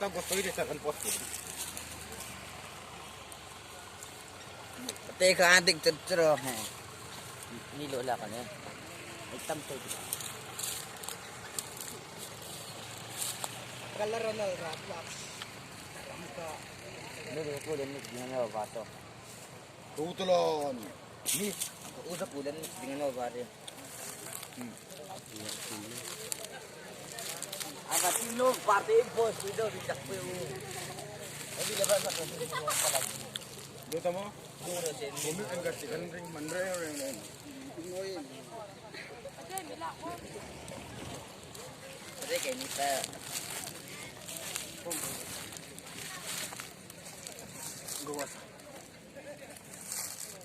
Kita gusto ini sa kanpos. Teka adik tutro. Nilola ka na. Itam to. Kalaro na raplak. Ramka. Lolo ko din dengan na bato. Tutulon. Ni usap ulan dengan na bato. Agak tino partai bos itu tidak perlu. Tapi lepas aku mau lagi. Dito mo? Duro sen. Bumi ang gasi kan ring mandre ring. Pingoy. Jadi kayak ni ta. Gawas.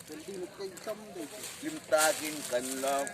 Hindi kay tam dito. Limtagin kan lang.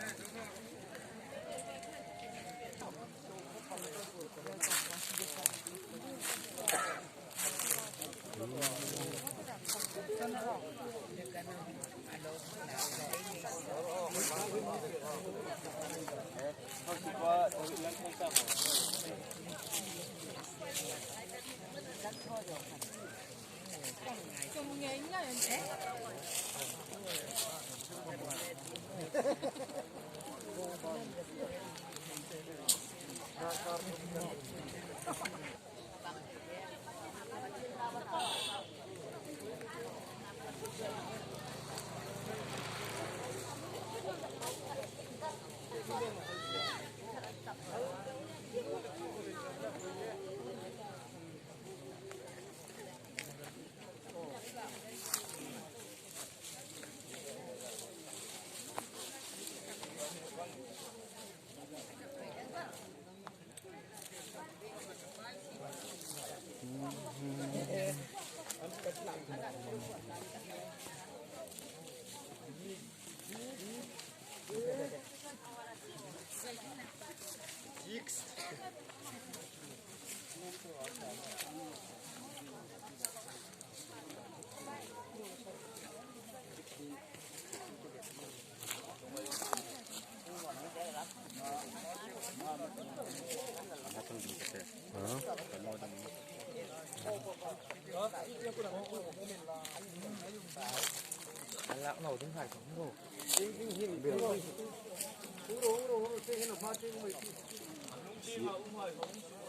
Alak nào đứng hải không đâu.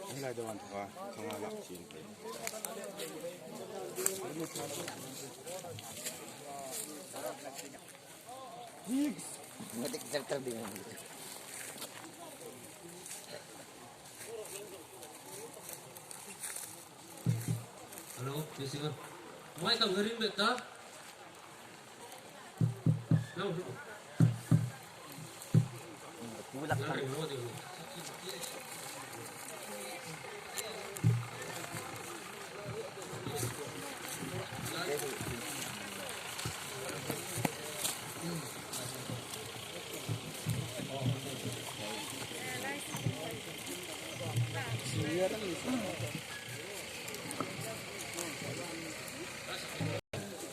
Ini lah jawan tu kah, kang alak cin. Ngetik cerita bingung. Halo, Jessica. Mai tao ngeri beta. Nau. Bulak Ngeri kan. mo dulu.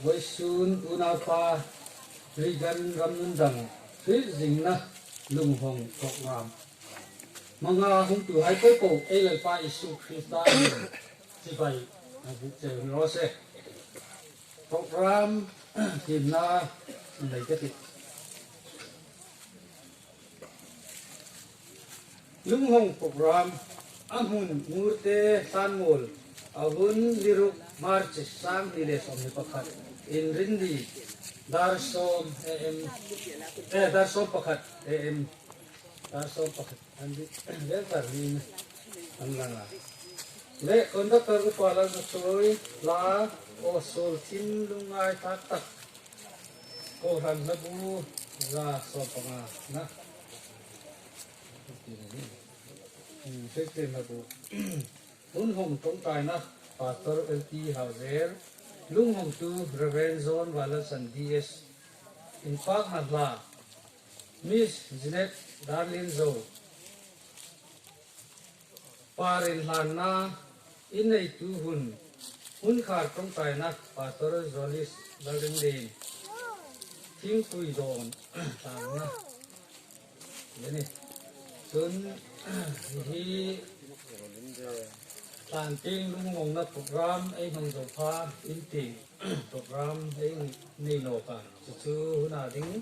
Waisun unafa rigan ramundang filzingna lunghong program mga hung tu hai ko elal pa isu krista sipai abu chen rose program timna nei ke lunghong program amun murte sanmol ahun liruk march sang dile somni pakhat in rindi darsom darsom pakhat darsom pakhat andi le tarin anlanga le conductor ko pala na soy la o sol tin lungai tak tak ko ran na bu ra so panga na na bu un hom tong tai na pastor LT Hauser lung hom tu Reverend Zone wala san DS in Park Hadla Miss Jeanette Darlene Zo parin hana inay tu hun khar tong tai na pastor Jolis Darlene Lane Tim Tui Don tang na yani sun hi sàn tin lung ngong na program ai hong do pha in ti program ai ni no ka chu na ding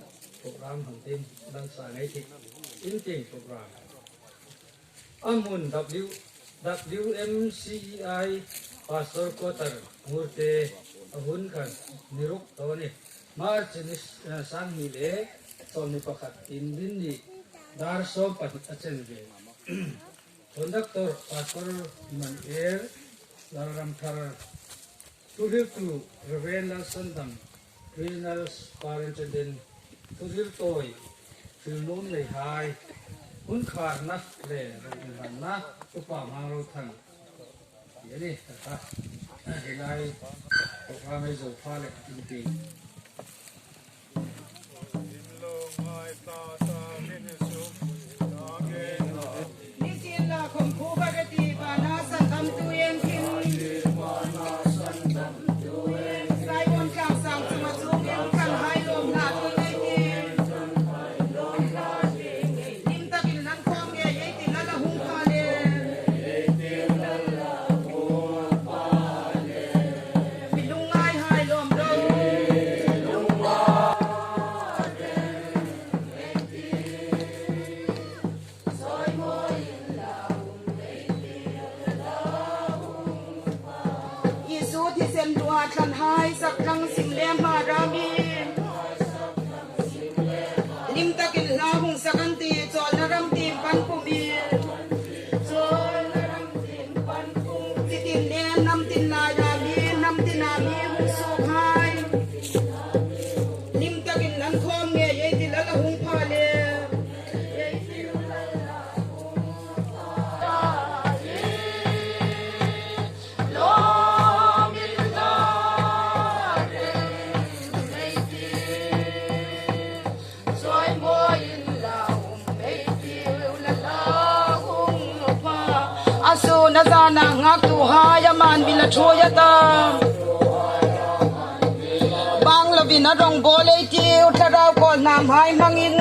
program hong tin đang sa ngai ti in ti program amun WMCI pastor quarter murte ahun kan niruk tawani march ni sang hi le som ni pakhat in din ni dar som pahit achen ge conductor pastor man air laram thar tudil tu revela sandam criminals parents den tudil toy filon le hai hun khar na le ran na upa maro thang yani ta hilai program ai zo pha le tin Kan hai sak lang sim lem harami lim takin la hung sakanti chol naram tim pan pumi chol naram tim pan pum titin ne nam tin na rami nam tin na mi hung so hai lim takin nan khom nge ye ti la hung pha le ye ti la hung pha ye lo na zana ngak tu haya man bila choya ta bang la bina rong bole ti utharau ko nam hai mangin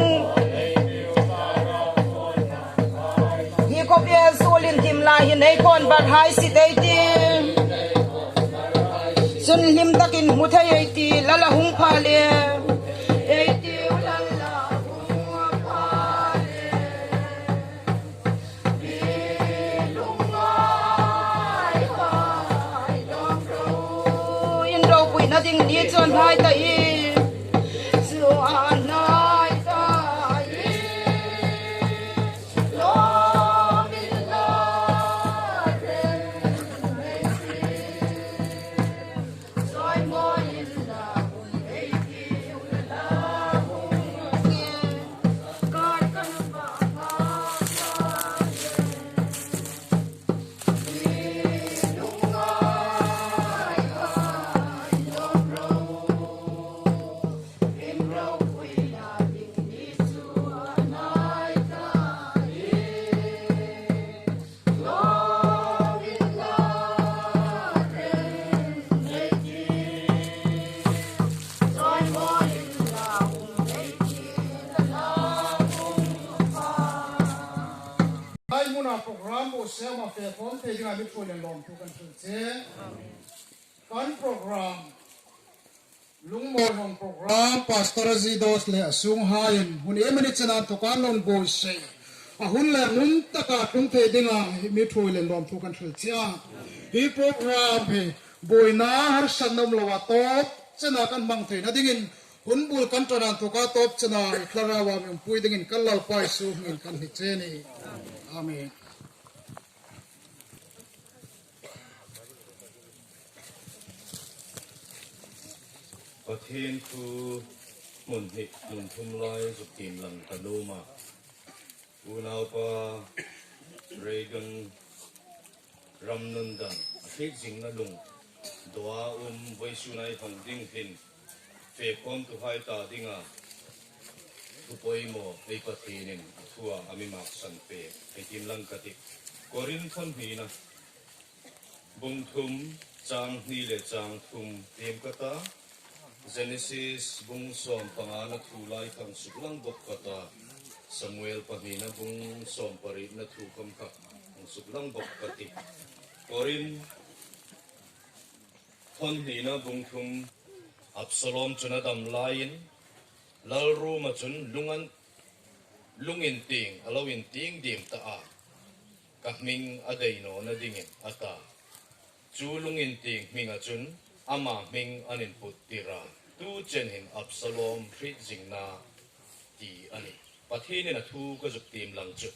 hi ko be solin tim la hi nei kon bar hai si dei ti sun lim takin mu thai ei ti lala hung pha le ei ti lala hung pha le ding ni chon hai ta i su anai ta i lo min la re soi mo in la ei ki la kar kan ba program o sema fe kon te dinga mi phone long tu kan che kan program lungmo long program pastor zidos le asung hain hun emani chana to kan non boy se a hun le num taka tung te dinga mi phone long tu kan che hi program he boy na har sanom lawa top chana kan mang the na dingin hun bul kan taran to ka top chana klarawa mi pui dingin kalal pai su min kan hi che ni amen Pathin tu mun hit mun thum lai su tim lang tanuma unau pa regan ram nundan athik jing na lung doa voi sunai phang ding hin fe kom tu hai ta dinga tu poi mo ei pathinin thua ami mak san pe ei tim lang katik korin thon hi na bung thum chang ni le chang thum tem kata Genesis bung som pangana thulai kang suklang bok kata Samuel pamina bung som pari na thu kam ka suklang bok kati Korin Thon Hina Bung Thum Absalom Chunadam Lain Lalru Machun Lungin Ting Alawin Ting Dim Ta'a Kahming Adaino na dingin ata Chu Lungin Ting Mingachun Ama Ming Anin Putira Tu Jenhin Absalom Frit Jingna Di Ani Pathini na tu ka juk tim lang chu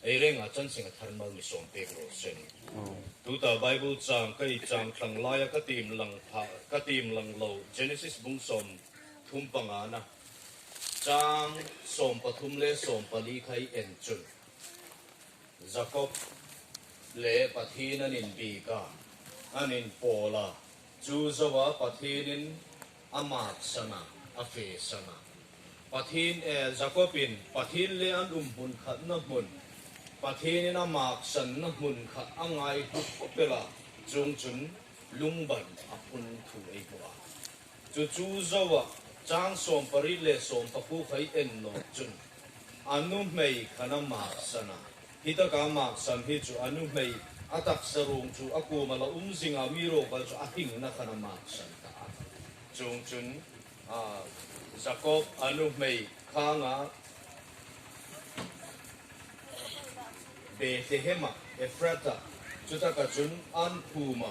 ai reng a chan sing a tharmal mi som pe ro sen tu ta bible chang kai chang thlang laya ka tim lang pha ka tim lang lo genesis bung som thum panga na chang som pathum le som pali khai en chun jacob le pathina nin bi ka anin pola chu zawa pathinin amat sana afe sana Pathin Jacobin Pathin le an hun khat na hun Pathin na mak san na hun khat angai hu pela chung chun lungban apun thu ei kwa chu zawa chang som pari le som papu khai en no chun anu mei khana mak sana hita ka mak san hi chu anu mei atak sarung chu aku mala singa miro bal chu ahing na khana mak san ta chung chun Jacob anu mei khanga Bethlehem Ephrata chutaka chun an phum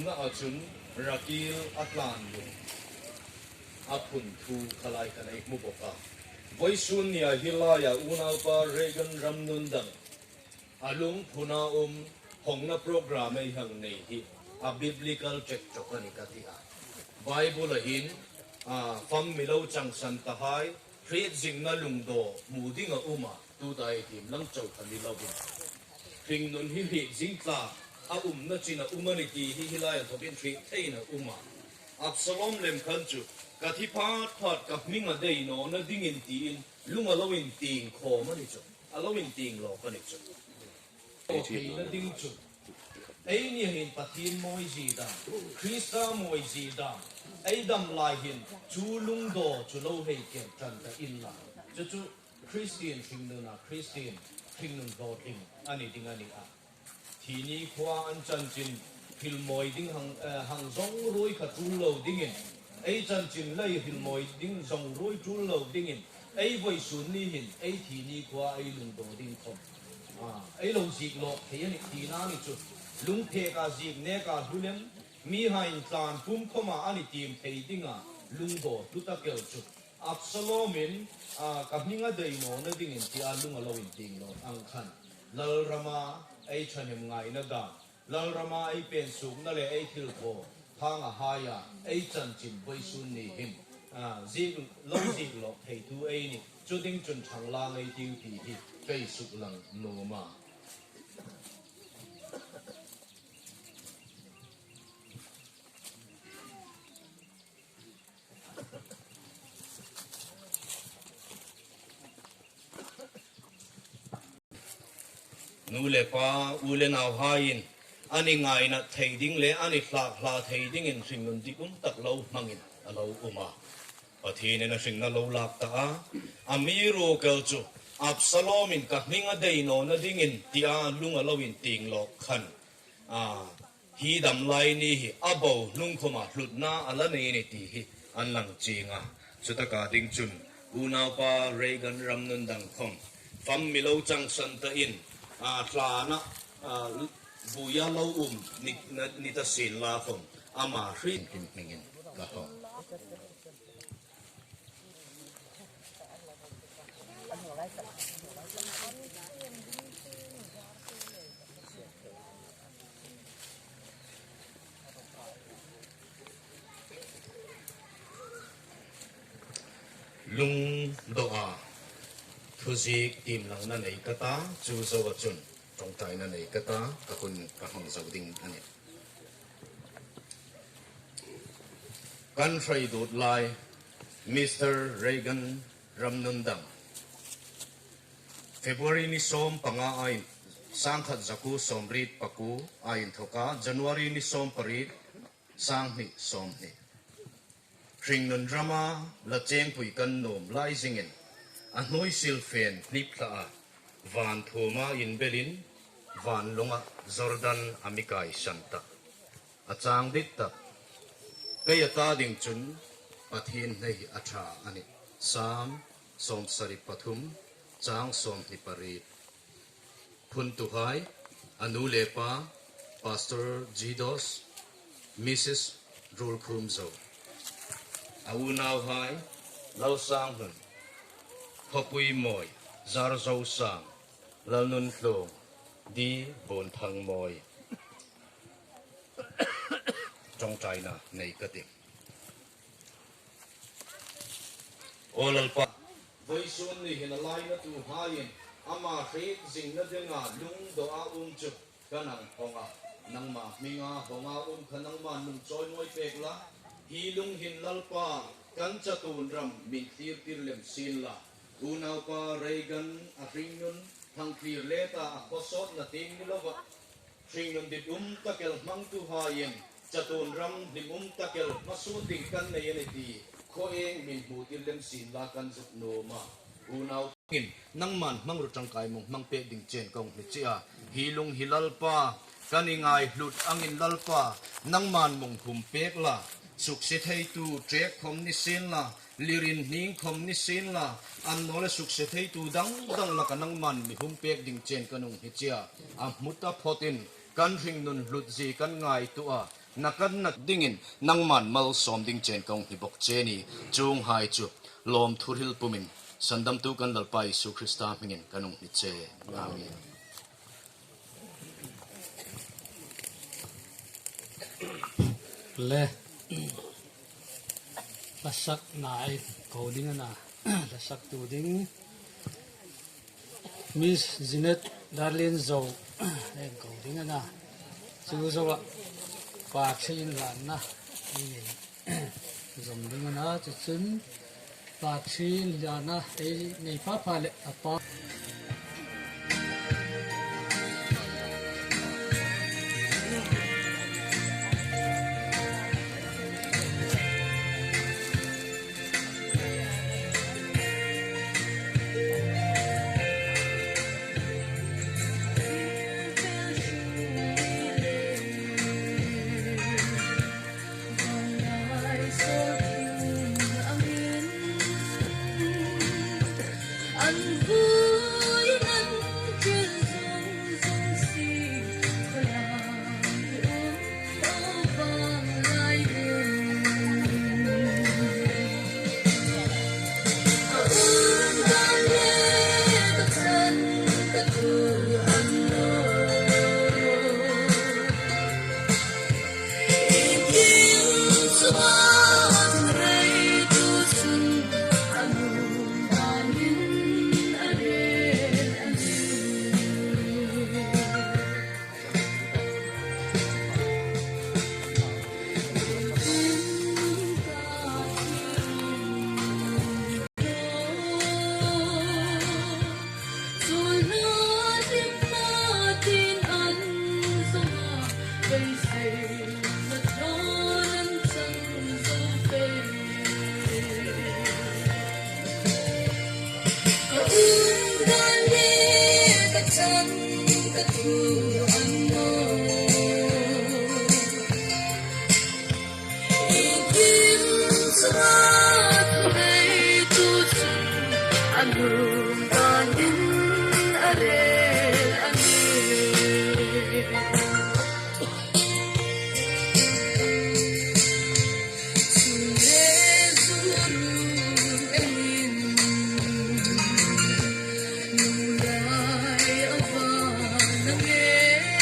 na achun Rakil atlan yu apun thu khalai kanai muboka voisun nia hilaya unapa regan ramnundang alung phuna hongna program ei hang nei hi a biblical check chokani katia Bible hin fam milo chang san tahai phrit jing na lungdo mudinga uma tu dai tim lang chau khani lawin thing nun hi jing tla a na china umani ti hi hilai thobin thri theina uma Absalom lem khanchu kathi phat ka minga dei no na dingin tin lunga lawin ting kho mani chu alawin ting lo kani chu okay na ding chu ei ni hin pathin moi ji da Krista moi ji da ai dam lai hin chu lung do chu lo hei ken tan ta in la chu Christian thing na Christian thing nun do thing ani ding ani a thi ni khwa an chan chin phil moi ding hang zong roi kha chu lo ding in ai chan chin lai phil moi ding zong roi chu lo ding in ai voi sun ni hin ai thi ni khwa ai lung do ding khom ai lo zik lo thei ani thi na ni chu lung the ka zik ne ka hulem mi hain tlan pum khoma ani tim thei dinga lung do tu ta kel chu Absalomin kahninga dei no na ding in ti alung alawin ting no ang khan lal rama ai chanem ngai na da lal rama ai pen suk na le ai thil ko thanga haya ai chan chin boi sun ni him zik lo zik lo thei tu ai ni chu ding chun chang la ngai ting ti hi kai suk lang no ma nu le pa u le naw hain ani ngai na thei ding le ani hla thei ding in sing nun dikum tak lo mangin alo uma pathin na sing na lo lak ta amiro kel chu Absalom in ka hninga dei no na ding in tia lunga lo in ting lo khan hi dam lai ni hi abo lung khoma hlut na ala nei ni ti hi an lang chinga chutaka ding chun unaw pa regan ramnun dang khom fam milo chang san ta in tlana buya lo ni ta sin la khom ama hrin mingin ka ho lung doa thuzik tim lang na nei kata chu zawa chun tong tai na nei kata ka kun ka hang zau ding ani kan frai dut lai Mr. Reagan Ramnundang February ni som panga ai sangkhat zaku somrit paku ain thoka January ni som parit sang ni som ni Ring nun drama la cheng pui kan nom lai zingin a noi sil fen nip tha van thoma in belin van longa Jordan amikai santa achang dit tak kaya ta ding chun pathin nei atha ani sam som sari pathum chang som hi pari phun tu hai anu lepa pastor Jidos Mrs. Rul Khumzo au nau hai lau sang hun hopui moi zar zo sang lau nun tlong di bon thang moi trong China nei katim olalpa voi sun ni hin lai na tu hain ama khi jing na denga lung do a chu kanang honga nang ma minga honga khanang ma nung choi moi pek la hi lung hin lalpa kan chatun ram min tir tir lem sin la unau pa reigan a ringun thang clear leta a posot na ting ni lova ringun dit takel mang tu hain chatun ram lim takel masu ding kan nei ani ti ko eng min hu tir lem sin la kan zut no ma unau in nang man mang ru tang kai mong mang pe ding chen kong ni chia hi lung hilal pa kaningai hlut angin lalpa nang man mong hum pek la suk se thei tu trek khom ni sin la lirin ning khom ni sin la an nole suk se thei tu dang la kanang man mi hum pek ding chen kanung hi chia a muta photin kan ring nun hlut ji kan ngai tu a nakan nak dingin nang man mal som ding chen kong hi bok che ni chung hai chu lom thuril pumin sandam tu kan lalpai su Krista mingin kanung ni che amen le lasak nai coding na lasak tu ding Miss Zinet Darlene Zo le coding na chu zo wa pa xin lan na ni zom ding na chu chun pa xin lan na e nei pa pa le apa Nang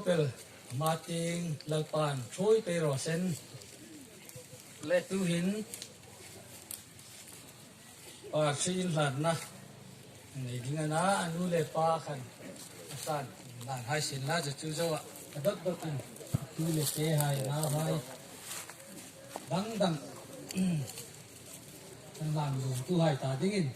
เปลมาติงลังปานช่วยไปรอเซนและตูหินปาชีนหลัดนะในดิ้งนะอนุเลปาขันสันหลานให้สินละจะจูเจ้าอ่ะดับกันตูเลเตให้นะให้ดังหลานลุงตูให้ตาดิ้ง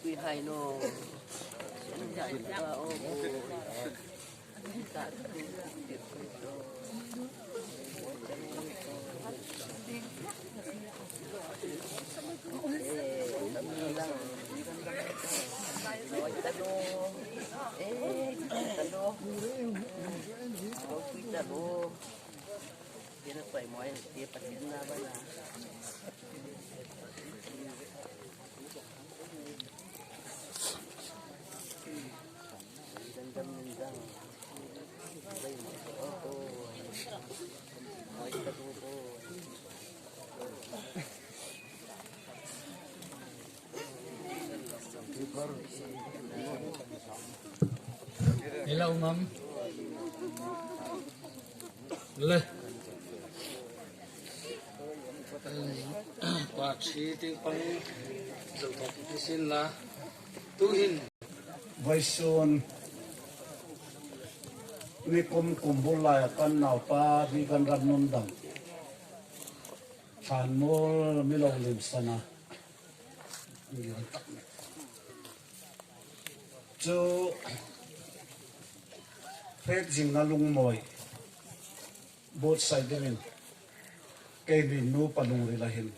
quy hay nó chạy ra ô dia nak buat moy dia pakai na bala dan nendang bay mo oh moy ka tu ko hello mom le quạt xí tiếng băng dầu thọc cái xin là tu hin vai sun ni kum bulai kan nau pa ni kan ran nun dang phan mol mi lo lim sana ni ran tak chu phép jing na lung moi both side din cây bị nô panung ri lahin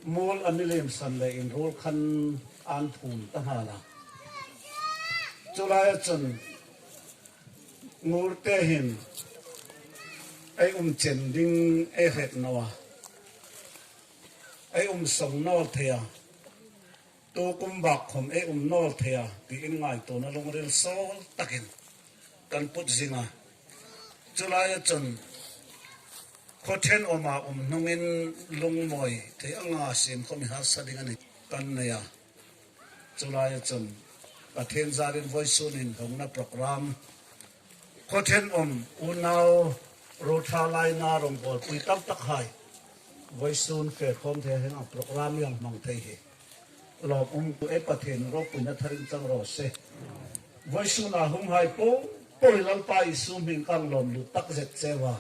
mol anilem san le in rol khan an thum ta hala chulai chun ngur te hin ai chen ding e het nawa ai song no thea to kum bak khom e no thea ti in ngai to na long rel sol takin kan put zinga chulai chun khoten oma nungin lungmoi te anga sim khomi ha sading ani kan naya chulai chun pathen zarin voice sunin hongna program khoten unau rotha lai na rong bol pui tak tak hai voice sun fe khom the hena program yang mang thei hi lom ku e pathen ro punya tharin chang ro se voice suna hum hai po poi lal pai sum hing kang lom lu tak zet sewa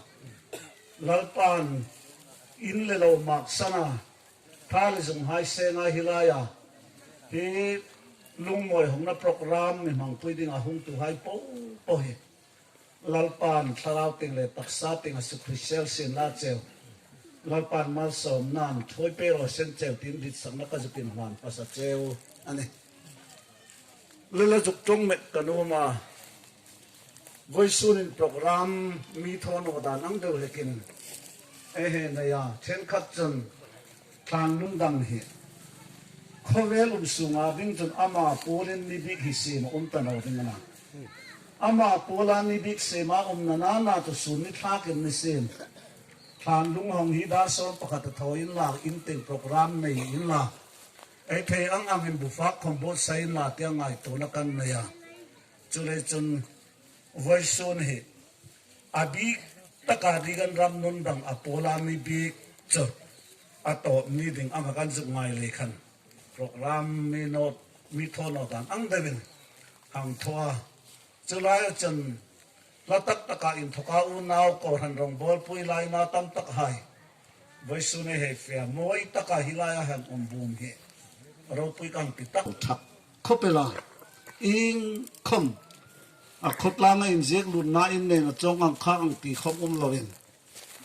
lalpan in le lo mak sana thal zung hai se na hilaya hi lungmoi hongna program mi mang pui ding a hung tu hai po po hi lalpan tharau ting le taksa ting a sukrisel sin la cheu lalpan mal som nan thoi pe ro sen cheu tin dit sang na ka zupin man pasa cheu ani lela juk tong met kanuma voice in program mi thon odan ang do lekin ehe na ya chen khat chun thang lung dang hi khovel sunga ding chun ama polin ni big hisima tanaw ding na ama pola ni big sema nana na to sun ni thakin ni sim than lung hong hi da so pakhat thoin la in ten program nei in la ai thei ang in bu fa khombo sai la tia ngai to na kan na ya chule chun voice he abi taka digan ram nun dang apola ni big cho ato ni ding ang kan zu ngai le khan program mi no mi thono dan ang devin ang thoa chulai chen la tak taka in thoka u naw ko han rong bol pui lai na tam tak hai voice ne he fe moi taka hilaya han bum he ro pui kang pi tak thak khopela ing khom a khopla nga in jek lu na in ne na chong ang khang ti khom lovin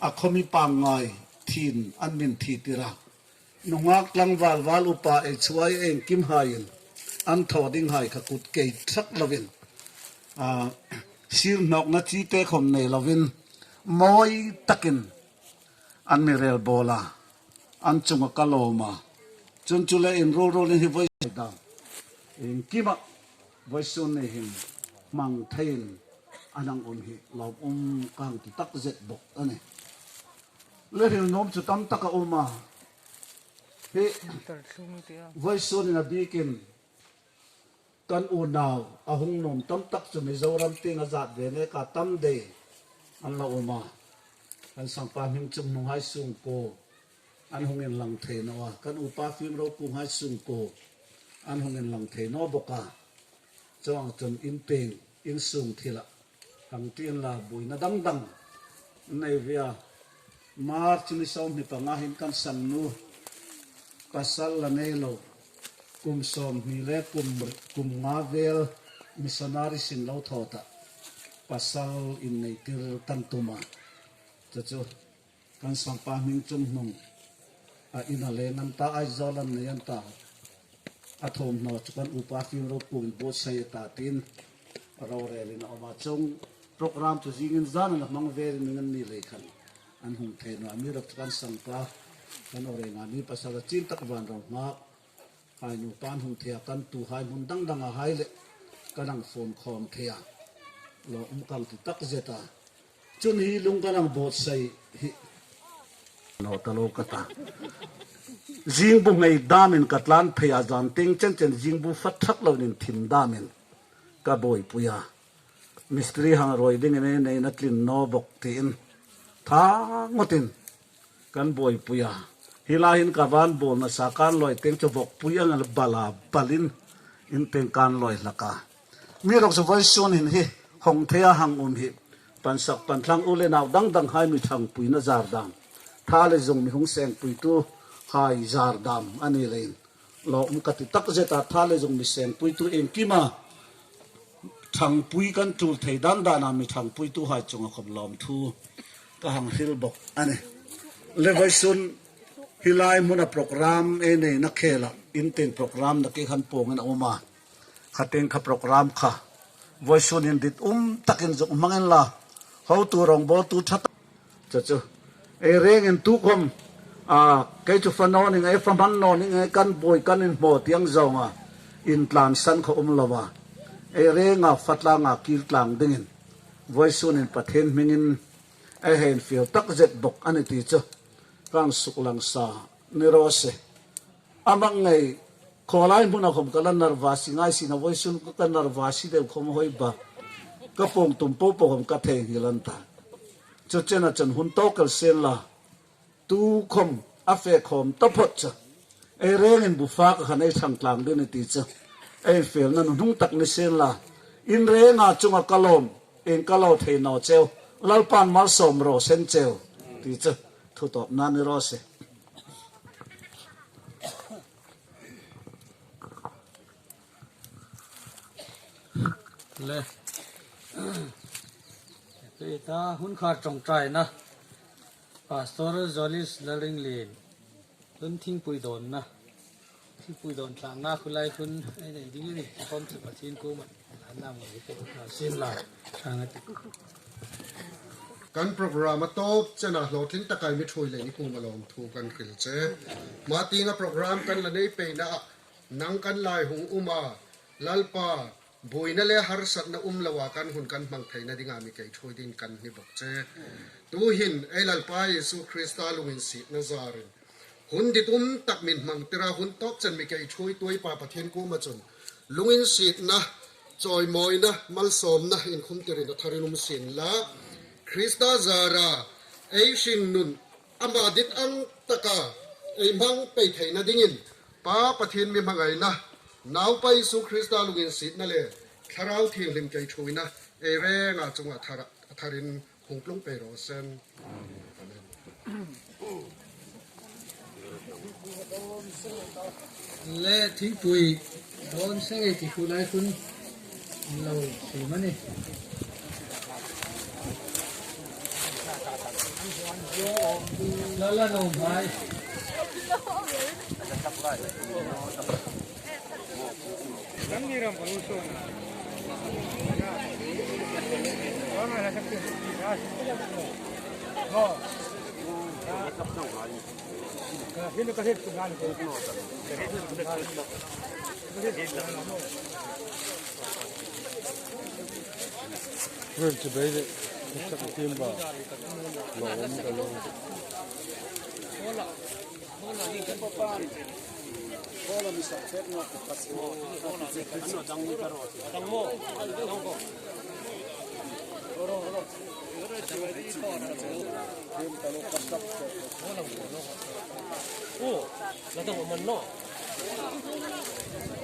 a khomi pam ngai thin an min thi tira nungak lang wal upa e chuai eng kim hain an thoding hai kha kut ke thak lovin a sir nok na chi te khom ne lovin moi takin an mi rel bola an chunga kaloma chun chule in ro in hi voice da in kima voice ne him mang thein anang on hi law kang ti tak zet bok ane le hil nom chu tam taka uma he voice ne bikin kan u naw ahung nom tam tak chu mi zoram ting azat de ne ka tam de an la uma kan sang pa him chung nung hai sung ko an hongin lang the no kan upa phim ro pung hai sung ko an hongin lang the no boka chong chon in peng in sung thila hang tin la bui na dang dang nei via mar chini som ni pa ngahin kan san nu pasal la nelo kum som ni le kum ngavel missionary sin lo thota pasal in nei tir tan tuma chu kan sang pa ming chum nung a ina le nam ta ai zolan ne yan ta athom no chukan upa phim ro pung bo sai ta tin ro re lin oma chung program chu jingin zan na mang ver ning ni le khan an hung the no ami ro chukan sang pa kan ore nga ni pasal chin tak van ro ma hai nu pan hung thia kan tu hai mun dang dang a hai le kanang phone khom thia lo kang ti tak zeta chun hi lung kanang bot sai hi no talo kata jing bu ngai damin katlan phaya jan ting chen jing bu fat thak lo nin thim damin ka boy puya mistri hang roi ding ne nei na tlin no bok tin tha ngotin kan boy puya hilahin ka van bol na sakan loi teng cho bok puya ngal bala balin in teng kan loi laka mi rok so vai son hin hi hong thea hang hi pan sak pan thlang ule naw dang dang hai mi thang pui na zar dam tha le zong mi hung seng pui tu hai zar dam ani lein lo kati tak zeta tha le zong mi seng pui tu em kima thang pui kan tul thei dan da na mi thang pui tu hai chunga khom lom thu ka hang hil bok ani le vai sun hilai muna program e nei na khela in ten program na ke khan pong na oma khateng kha program kha voi sun in dit takin zong mangen la how tu rong bo tu that chu e reng in tu khom a ke chu fanon ning e faman no ning e kan boy kan in mo tiang zonga in tlan san kho lawa e renga fatla nga kir tlang dingin voi sun in pathen mingin e hen feel tak zet bok ani ti chu kang suklang sa nirose amang ngai kholai muna khom kala narvasi ngai sina voi sun ka narvasi de khom hoi ba ka pong tum po po khom ka the hilan ta chu chena chan hun to kal sen la tu khom a fe khom ta phot cha e reng in bu fa ka khanai thang tlang de ni ti cha e fel na nung tak ni sen la in re nga chunga kalom en kalo the no cheu lalpan mal som ro sen cheu ti cha thu top na ni ro se le pe ta hun kha trong trai na pastor jolis laring lin lun thing pui don na thing pui don tlang na khulai khun ai nei ding ni kom chu pathin ko man na mo ke na sin la thang ati kan program to chena lo thin takai mi thui le ni ku malom thu kan khil che ma ti nga program kan la nei pe na nang kan lai hung uma lalpa boina le har sat na lawa kan hun kan mang thai na dinga mi kai thoi din kan ni bok che tu hin ai lalpa Yesu Krista lungin si na zarin hun ditum tak min mang tira hun tok chan mi kai thoi toi pa pathian ko ma chun lungin si na choi moi na mal som na in khum tirin tharinum sin la Krista zara ai shin nun amadit ang taka ai mang pe thai na dingin pa pathian mi mangai na naw pa Yesu Krista lungin sit na le tharau thiang lim kai thuina e re nga chunga tharin hungplung pe ro sen le thi tui don senge ti kulai kun lo si mani la no mai